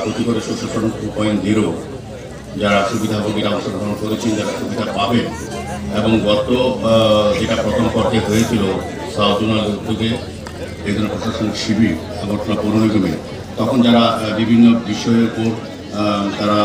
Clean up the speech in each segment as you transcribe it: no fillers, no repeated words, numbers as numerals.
প্রতিবারে সুশাসন 2.0 যারা সুবিধাভোগীরা অংশগ্রহণ করেছেন, যারা সুবিধা পাবেন এবং গত যেটা প্রথম পর্যায়ে হয়েছিল সাউথনাল উদ্যোগে এই ধরনের প্রশাসনিক শিবির আগরতলা পৌর নিগমে, তখন যারা বিভিন্ন বিষয়ের উপর তারা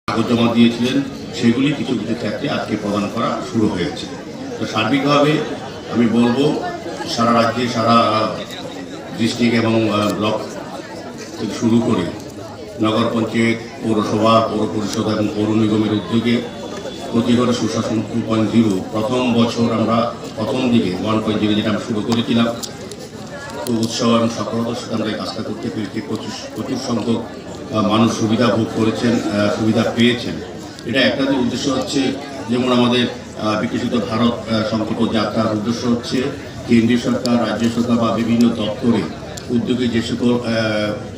কাগজ জমা দিয়েছিলেন, সেগুলি কিছু কিছু ক্ষেত্রে আজকে প্রদান করা শুরু হয়েছে। তো সার্বিকভাবে আমি বলবো সারা রাজ্যে, সারা ডিস্ট্রিক্ট এবং ব্লক থেকে শুরু করে নগর পঞ্চায়েত, পৌরসভা, পৌর পরিষদ এবং পৌর নিগমের উদ্যোগে প্রতিবারে সুশাসন 2.0 প্রথম বছর আমরা প্রথম দিকে 1.0 যেটা আমরা শুরু করেছিলাম, তো উৎসাহ এবং সফলতার সাথে আমরা এই কাজটা করতে পেরেছি। প্রচুর সংখ্যক মানুষ সুবিধা ভোগ করেছেন, সুবিধা পেয়েছেন। এটা একটা যে উদ্দেশ্য হচ্ছে, যেমন আমাদের বিকশিত ভারত সংকল্প যাত্রার উদ্দেশ্য হচ্ছে কেন্দ্রীয় সরকার, রাজ্য সরকার বা বিভিন্ন দপ্তরে উদ্যোগে যে সকল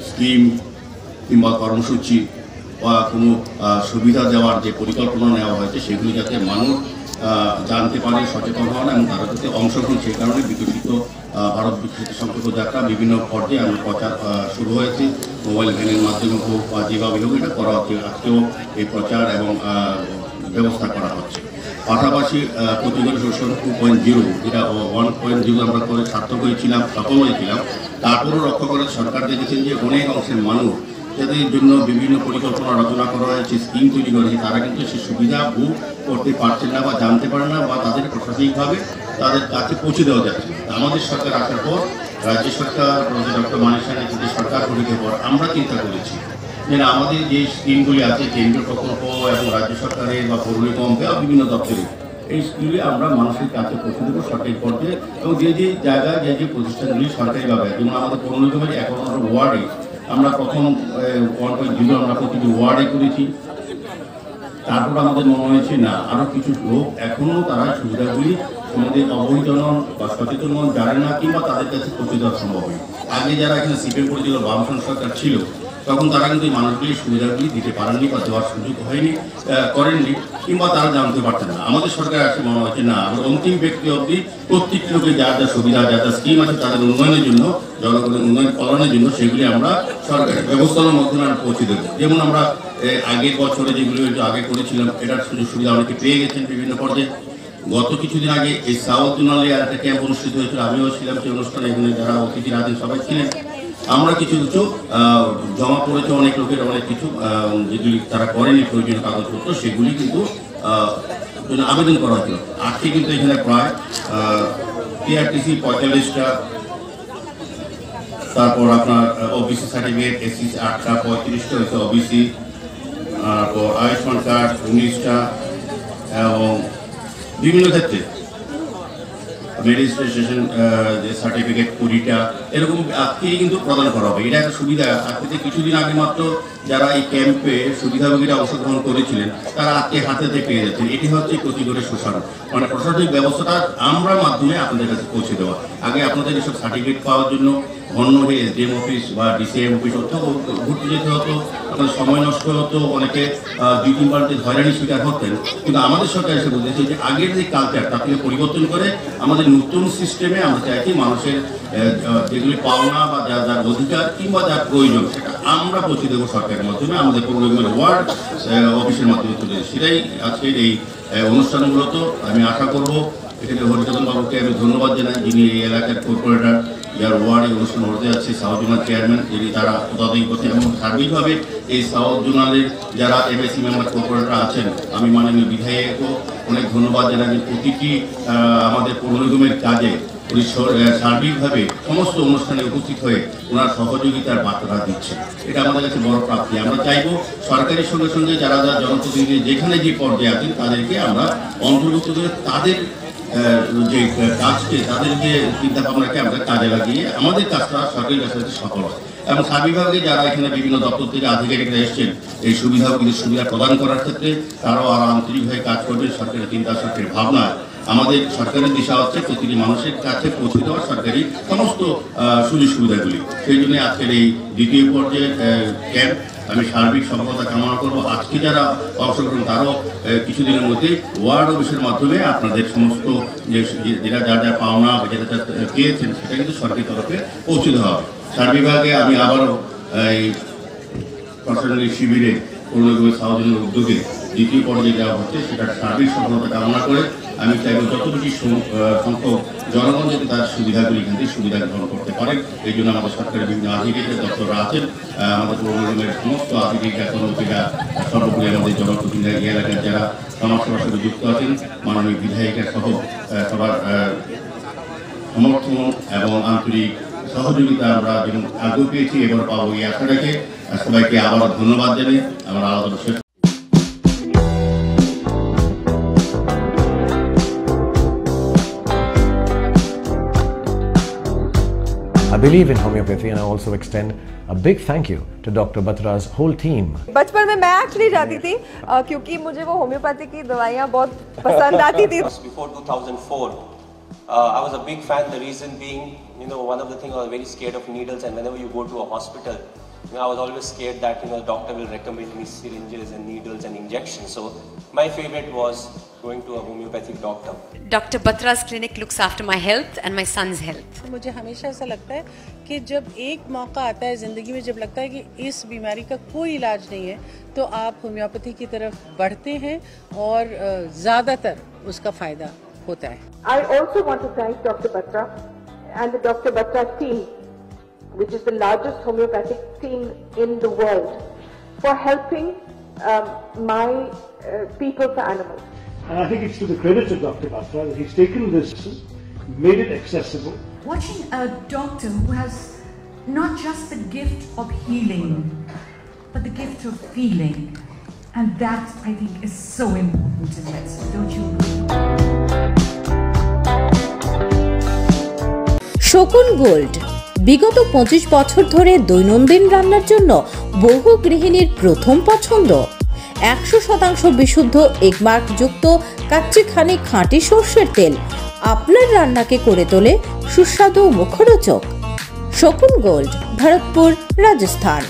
স্কিম কিংবা কর্মসূচি বা কোনো সুবিধা দেওয়ার যে পরিকল্পনা নেওয়া হয়েছে, সেগুলি যাতে মানুষ জানতে পারে, সচেতন হন এবং তারা যাতে অংশগ্রহণ। সেই কারণে বিকশিত ভারত বিকশিত সংকল্প যাত্রা বিভিন্ন পর্যায়ে আমরা প্রচার শুরু হয়েছে, মোবাইল ভ্যানের মাধ্যমে হোক বা যেভাবে হোক এটা করা হচ্ছে। আজকেও এই প্রচার এবং ব্যবস্থা করা হচ্ছে। পাশাপাশি প্রতিবারে সুশাসন 2.0 যেটা 1.0 আমরা করে সার্থক হয়েছিলাম, সফল হয়েছিলাম, তারপরও রক্ষা করার সরকার দেখেছেন যে অনেক অংশের মানুষ যাদের জন্য বিভিন্ন পরিকল্পনা রচনা করা হয়েছে, স্কিম তৈরি করেছে, তারা কিন্তু সেই সুবিধা ভোগ করতে পারছেন না বা জানতে পারে না, বা তাদের প্রশাসনিকভাবে তাদের কাছে পৌঁছে দেওয়া যাচ্ছে না। আমাদের সরকার আসার পর, রাজ্য সরকার ডক্টর মানিক সাহার নেতৃত্বে সরকার গঠিতের পর আমরা চিন্তা করেছি যে আমাদের যে স্কিমগুলি আছে কেন্দ্রীয় প্রকল্প এবং রাজ্য সরকারের বা পৌর নিগম বা বিভিন্ন দপ্তরে, এই স্কিমগুলি আমরা মানুষের কাছে পৌঁছে দেবো সরকারি পর্যায়ে। এবং যে যে জায়গায় যে প্রতিষ্ঠানগুলি সরকারিভাবে, যেমন আমাদের পৌর নিগমের 11 ওয়ার্ডে আমরা প্রথম 1.0 আমরা প্রতিটি ওয়ার্ডে করেছি। তারপর আমাদের মনে হয়েছে না, আরও কিছু লোক এখনও তারা সুবিধাগুলি আমাদের অবহিত নন বা সচেতন নন, জানেন না, কিংবা তাদের কাছে পৌঁছে দেওয়া সম্ভব হয়। আগে যারা এখানে সিপিএম করেছিল, বামফ্রন্ট সরকার ছিল, তখন তারা কিন্তু এই মানুষগুলি সুবিধাগুলি দিতে পারেননি বা দেওয়ার সুযোগ হয়নি, করেননি, কিংবা তারা জানতে পারতেন না। আমাদের সরকার আসে মনে হচ্ছে না, আমরা অন্তিম ব্যক্তি অবধি প্রত্যেক লোকের যা যা সুবিধা, যা যা স্কিম আছে তাদের উন্নয়নের জন্য, জনগণের উন্নয়ন কল্যাণের জন্য সেগুলি আমরা সরকারের ব্যবস্থার মাধ্যমে আমরা পৌঁছে দেবো। যেমন আমরা আগের বছরে যেগুলি আগে করেছিলাম, এটার সুযোগ সুবিধা অনেকে পেয়ে গেছেন বিভিন্ন পর্যায়ে। গত কিছুদিন আগে এই সাউথনালে একটা ক্যাম্প অনুষ্ঠিত হয়েছিল, আমিও ছিলাম সেই অনুষ্ঠানে, এখানে যারা অতিথিরা আছেন সবাই ছিলেন। আমরা কিছু কিছু জমা পড়েছে অনেক লোকের, অনেক কিছু যেগুলি তারা করেনি প্রয়োজনীয় কাগজপত্র, সেগুলি কিন্তু আবেদন করা হয়েছিল। আজকে কিন্তু এখানে প্রায় টিআরটিসি 45টা, তারপর আপনার ওবিসি সার্টিফিকেট, এসসি 8টা, 35টা হয়েছে ওবিসি, তারপর আয়ুষ্মান কার্ড 19টা, এবং বিভিন্ন ক্ষেত্রে রেজিস্ট্রেশন যে সার্টিফিকেট 20টা, এরকম আজকেই কিন্তু প্রদান করা হবে। এটা একটা সুবিধা। আজকে কিছুদিন আগে মাত্র যারা এই ক্যাম্পে সুবিধাভোগীরা অংশগ্রহণ করেছিলেন, তারা আজকে হাতে পেয়ে যাচ্ছেন। এটি হচ্ছে প্রতিবারে সুশাসন, মানে প্রশাসনিক ব্যবস্থাটা আমরা মাধ্যমে আপনাদের কাছে পৌঁছে দেওয়া। আগে আপনাদের এসব সার্টিফিকেট পাওয়ার জন্য অন্য হয়ে এসডিএম অফিস বা ডিসিএম অফিস ঘুরতে যেতে হতো, আপনার সময় নষ্ট হতো, অনেকে 2-3 বার হয়রানির শিকার হতেন। কিন্তু আমাদের সরকার এসে বলতেছে যে আগের যে কালচার তাকে পরিবর্তন করে আমাদের নতুন সিস্টেমে আমরা চাইছি মানুষের যেগুলি পাওনা বা যার অধিকার কিংবা যার প্রয়োজন, সেটা আমরা পৌঁছে দেবো সরকারের মাধ্যমে, আমাদের পৌর নিগমের ওয়ার্ড অফিসের মাধ্যমে তুলে। সেটাই আজকের এই অনুষ্ঠানগুলোতে আমি আশা করবো। এখানে হরিচরণ বাবুকে আমি ধন্যবাদ জানাই, যিনি এই এলাকার কর্পোরেটর। যার ওয়ার্ডে অনুষ্ঠান হতে যাচ্ছে সাউথ জোনাল চেয়ারম্যান, যিনি তারা তদারকি করছেন, এবং সার্বিকভাবে এই সাউথ জোনালের যারা এমএসি মেম্বার কর্পোরেটর আছেন, আমি মাননীয় বিধায়কও অনেক ধন্যবাদ জানাই। প্রতিটি আমাদের পৌর নিগমের কাজে উনি সার্বিকভাবে সমস্ত অনুষ্ঠানে উপস্থিত হয়ে ওনার সহযোগিতার বার্তা দিচ্ছে। এটা আমাদের কাছে বড় প্রাপ্তি। আমরা চাইব সরকারের সঙ্গে সঙ্গে যারা যারা জনপ্রতিনিধি যেখানে যে পর্যায়ে আছেন তাদেরকে আমরা অন্তর্ভুক্ত করে তাদের যে কাজকে, তাদের যে চিন্তা ভাবনাকে আমরা কাজে লাগিয়ে আমাদের কাজটা সরকারি কাজটা সফল হয়। এবং সার্বিকভাবে যারা এখানে বিভিন্ন দপ্তর থেকে আধিকারিকরা এসছেন এই সুবিধা প্রদান করার ক্ষেত্রে তারাও আরও আন্তরিকভাবে কাজ করবে। সরকারের চিন্তা, সরকারের ভাবনা, আমাদের সরকারের দিশা হচ্ছে প্রতিটি মানুষের কাছে পৌঁছে দেওয়া সরকারি সমস্ত সুযোগ সুবিধাগুলি। সেই জন্য আজকের এই দ্বিতীয় পর্যায়ের ক্যাম্প আমি সার্বিক সফলতা কামনা করবো। আজকে যারা অংশগ্রহণ তারাও কিছুদিনের মধ্যে ওয়ার্ড অফিসের মাধ্যমে আপনাদের সমস্ত যেটা যা যা পাওনা যেটা পেয়েছেন সেটা কিন্তু সরকারি তরফে পৌঁছে দেওয়া হবে। সার্বিকভাবে আমি আবারও এই প্রশাসনিক শিবিরে পৌর নিগমের সাউথ জোনের উদ্যোগে দ্বিতীয় পর্যায়ে দেওয়া হচ্ছে সেটা সার্বিক সফলতা কামনা করে আমি চাইব যত বেশি সংখ্যক জনগণ যাতে তার সুবিধাগুলি এখান থেকে সুবিধা গ্রহণ করতে পারে। এই জন্য আমাদের সরকারের বিভিন্ন আধিকারিক দপ্তররা আছেন, আমাদের পৌর নিগমের সমস্ত আধিকারিকরা কর্মীরা, সর্বোপরি আমাদের জনপ্রতিনিধি এলাকার যারা সমাজসেবার সাথে যুক্ত আছেন, মাননীয় বিধায়িকা সহ সবার সমর্থন এবং আন্তরিক সহযোগিতা আমরা যেমন আগ্রহ পেয়েছি এবার পাবো এই আশা রেখে সবাইকে আবার ধন্যবাদ জানাই। আমার আলাদা শেষ। I believe in homeopathy and I also extend a big thank you to Dr. Batra's whole team. बचपन में मैं एक्चुअली जाती थी क्योंकि मुझे वो होम्योपैथी की दवाइयाँ बहुत पसंद आती थी। Before 2004, I was a big fan. The reason being, one of the things I was very scared of needles, and whenever you go to a hospital, I was always scared that the doctor will recommend me syringes and needles and injections. So my favorite was going to a homeopathic doctor. Dr. Batra's clinic looks after my health and my son's health. मुझे हमेशा ऐसा लगता है कि जब एक मौका आता है ज़िंदगी में, जब लगता है कि इस बीमारी का कोई इलाज नहीं है, तो आप होम्योपैथी की तरफ बढ़ते हैं और ज़्यादातर उसका फ़ायदा होता है। I also want to thank Dr. Batra and the Dr. Batra team, which is the largest homeopathic team in the world, for helping my people for animals. And I think it's to the credit of Dr. Batra that he's taken this, made it accessible. Watching a doctor who has not just the gift of healing, but the gift of feeling, and that I think is so important in medicine, don't you agree? শকুন gold বিগত 25 বছর ধরে দৈনন্দিন রান্নার জন্য বহু গৃহিণীর প্রথম পছন্দ। 100% বিশুদ্ধ এগমার্ক যুক্ত কাচ্চিখানি খাঁটি সরষের তেল আপনার রান্নাকে করে তোলে সুস্বাদু ও মুখরোচক। শকুন গোল্ড, ভরতপুর, রাজস্থান।